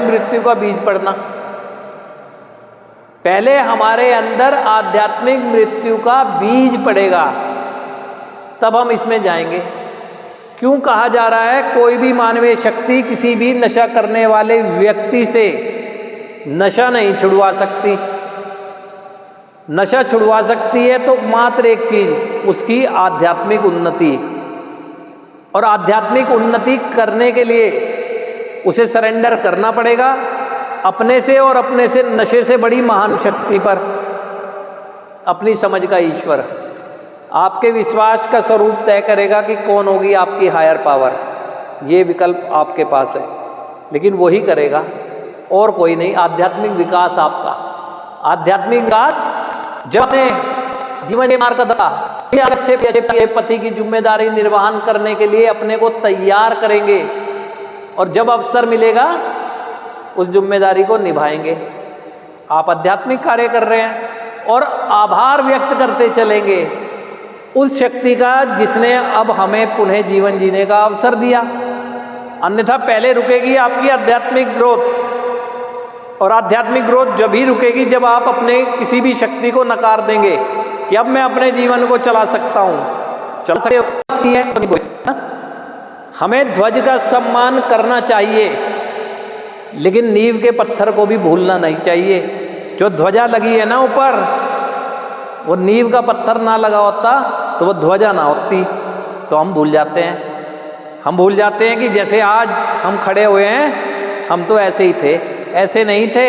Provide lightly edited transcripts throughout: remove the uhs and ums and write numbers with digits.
मृत्यु का बीज पड़ना। पहले हमारे अंदर आध्यात्मिक मृत्यु का बीज पड़ेगा, तब हम इसमें जाएंगे। क्यों कहा जा रहा है कोई भी मानवीय शक्ति किसी भी नशा करने वाले व्यक्ति से नशा नहीं छुड़वा सकती। नशा छुड़वा सकती है तो मात्र एक चीज, उसकी आध्यात्मिक उन्नति। और आध्यात्मिक उन्नति करने के लिए उसे सरेंडर करना पड़ेगा अपने से, और अपने से नशे से बड़ी महान शक्ति पर, अपनी समझ का ईश्वर। आपके विश्वास का स्वरूप तय करेगा कि कौन होगी आपकी हायर पावर। ये विकल्प आपके पास है, लेकिन वही करेगा और कोई नहीं। आध्यात्मिक विकास आपका, आध्यात्मिक विकास जब अपने जीवन के मार्ग था अच्छे पति की जिम्मेदारी निर्वहन करने के लिए अपने को तैयार करेंगे, और जब अवसर मिलेगा उस जिम्मेदारी को निभाएंगे। आप आध्यात्मिक कार्य कर रहे हैं और आभार व्यक्त करते चलेंगे उस शक्ति का जिसने अब हमें पुनः जीवन जीने का अवसर दिया। अन्यथा पहले रुकेगी आपकी आध्यात्मिक ग्रोथ, और आध्यात्मिक ग्रोथ जब ही रुकेगी जब आप अपने किसी भी शक्ति को नकार देंगे कि अब मैं अपने जीवन को चला सकता हूँ। चला सकते हैं। हमें ध्वज का सम्मान करना चाहिए, लेकिन नींव के पत्थर को भी भूलना नहीं चाहिए। जो ध्वजा लगी है ना ऊपर, वो नींव का पत्थर ना लगा होता तो वो ध्वजा ना होती। तो हम भूल जाते हैं, हम भूल जाते हैं कि जैसे आज हम खड़े हुए हैं, हम तो ऐसे ही थे, ऐसे नहीं थे।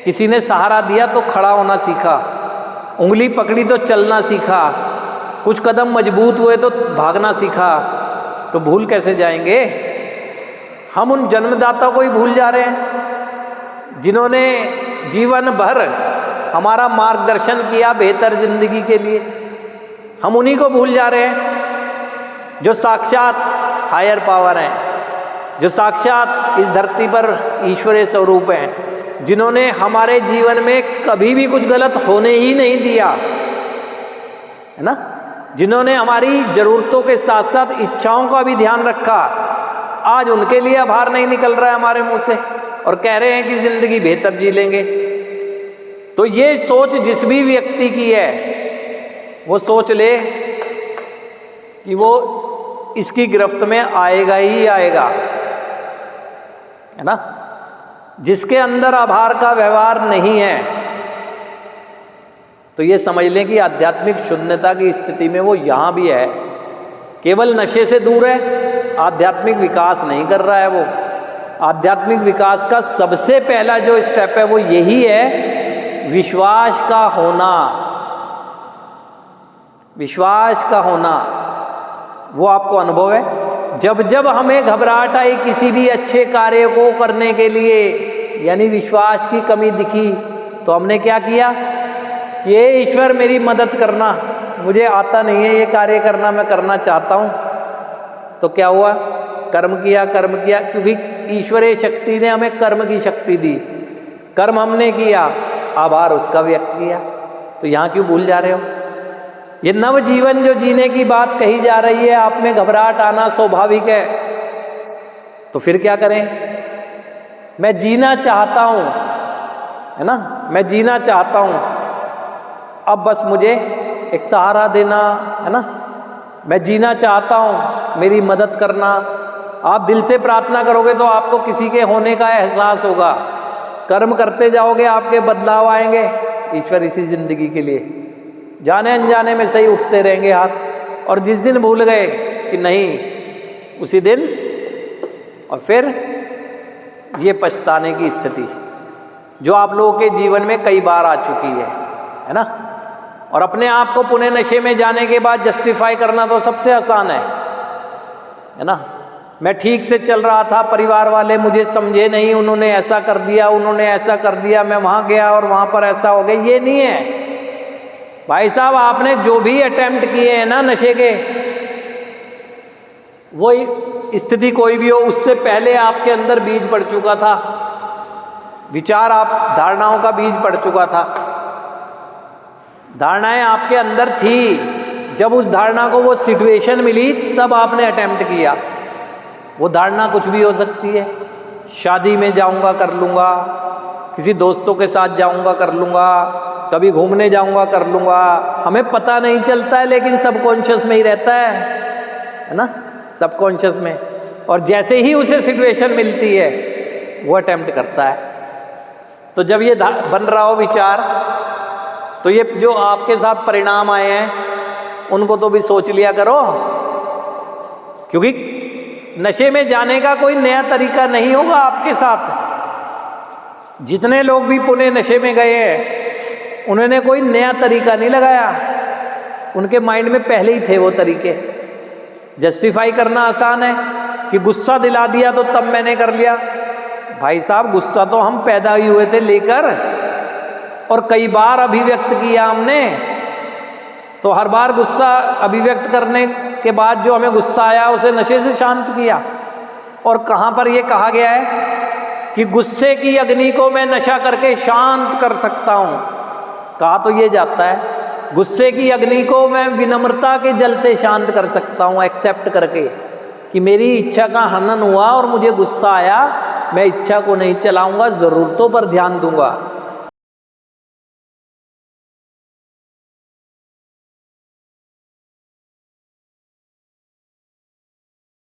किसी ने सहारा दिया तो खड़ा होना सीखा, उंगली पकड़ी तो चलना सीखा, कुछ कदम मजबूत हुए तो भागना सीखा। तो भूल कैसे जाएंगे? हम उन जन्मदाता को ही भूल जा रहे हैं जिन्होंने जीवन भर हमारा मार्गदर्शन किया बेहतर जिंदगी के लिए। हम उन्हीं को भूल जा रहे हैं जो साक्षात हायर पावर हैं, जो साक्षात इस धरती पर ईश्वरीय स्वरूप हैं, जिन्होंने हमारे जीवन में कभी भी कुछ गलत होने ही नहीं दिया, है ना? जिन्होंने हमारी जरूरतों के साथ साथ इच्छाओं का भी ध्यान रखा। आज उनके लिए आभार नहीं निकल रहा है हमारे मुंह से, और कह रहे हैं कि जिंदगी बेहतर जी लेंगे। तो ये सोच जिस भी व्यक्ति की है, वो सोच ले कि वो इसकी गिरफ्त में आएगा ही आएगा, है ना? जिसके अंदर आभार का व्यवहार नहीं है, तो ये समझ लें कि आध्यात्मिक शून्यता की स्थिति में वो यहाँ भी है, केवल नशे से दूर है, आध्यात्मिक विकास नहीं कर रहा है वो। आध्यात्मिक विकास का सबसे पहला जो स्टेप है वो यही है, विश्वास का होना। विश्वास का होना, वो आपको अनुभव है। जब जब हमें घबराहट आई किसी भी अच्छे कार्य को करने के लिए, यानी विश्वास की कमी दिखी, तो हमने क्या किया? ये ईश्वर मेरी मदद करना, मुझे आता नहीं है ये कार्य करना, मैं करना चाहता हूँ। तो क्या हुआ? कर्म किया, कर्म किया, क्योंकि ईश्वरीय शक्ति ने हमें कर्म की शक्ति दी। कर्म हमने किया, आभार उसका व्यक्त किया। तो यहाँ क्यों भूल जा रहे हो? ये नव जीवन जो जीने की बात कही जा रही है, आप में घबराहट आना स्वाभाविक है। तो फिर क्या करें? मैं जीना चाहता हूँ, है ना? मैं जीना चाहता हूँ, अब बस मुझे एक सहारा देना, है ना? मैं जीना चाहता हूँ, मेरी मदद करना। आप दिल से प्रार्थना करोगे तो आपको किसी के होने का एहसास होगा। कर्म करते जाओगे, आपके बदलाव आएंगे। ईश्वर इसी जिंदगी के लिए जाने अनजाने में सही उठते रहेंगे हाथ। और जिस दिन भूल गए कि नहीं, उसी दिन, और फिर ये पछताने की स्थिति जो आप लोगों के जीवन में कई बार आ चुकी है ना? और अपने आप को पुणे नशे में जाने के बाद जस्टिफाई करना तो सबसे आसान है ना? मैं ठीक से चल रहा था, परिवार वाले मुझे समझे नहीं, उन्होंने ऐसा कर दिया, उन्होंने ऐसा कर दिया, मैं वहाँ गया और वहाँ पर ऐसा हो गया। ये नहीं है भाई साहब। आपने जो भी अटेम्प्ट किए हैं ना नशे के, वो स्थिति कोई भी हो, उससे पहले आपके अंदर बीज पड़ चुका था। विचार, आप धारणाओं का बीज पड़ चुका था। धारणाएं आपके अंदर थी, जब उस धारणा को वो सिचुएशन मिली तब आपने अटेम्प्ट किया। वो धारणा कुछ भी हो सकती है, शादी में जाऊंगा कर लूँगा, किसी दोस्तों के साथ जाऊंगा कर लूँगा, कभी घूमने जाऊंगा कर लूँगा। हमें पता नहीं चलता है लेकिन सबकॉन्शियस में ही रहता है ना, सबकॉन्शियस में। और जैसे ही उसे सिचुएशन मिलती है वो अटेम्प्ट करता है। तो जब ये बन रहा हो विचार, तो ये जो आपके साथ परिणाम आए हैं उनको तो भी सोच लिया करो, क्योंकि नशे में जाने का कोई नया तरीका नहीं होगा आपके साथ। जितने लोग भी पुणे नशे में गए हैं उन्होंने कोई नया तरीका नहीं लगाया, उनके माइंड में पहले ही थे वो तरीके। जस्टिफाई करना आसान है कि गुस्सा दिला दिया तो तब मैंने कर लिया। भाई साहब, गुस्सा तो हम पैदा ही हुए थे लेकर, और कई बार अभिव्यक्त किया हमने। तो हर बार गुस्सा अभिव्यक्त करने के बाद जो हमें गुस्सा आया उसे नशे से शांत किया। और कहाँ पर ये कहा गया है कि गुस्से की अग्नि को मैं नशा करके शांत कर सकता हूँ? कहा तो ये जाता है गुस्से की अग्नि को मैं विनम्रता के जल से शांत कर सकता हूँ, एक्सेप्ट करके कि मेरी इच्छा का हनन हुआ और मुझे गुस्सा आया, मैं इच्छा को नहीं चलाऊंगा, ज़रूरतों पर ध्यान दूंगा।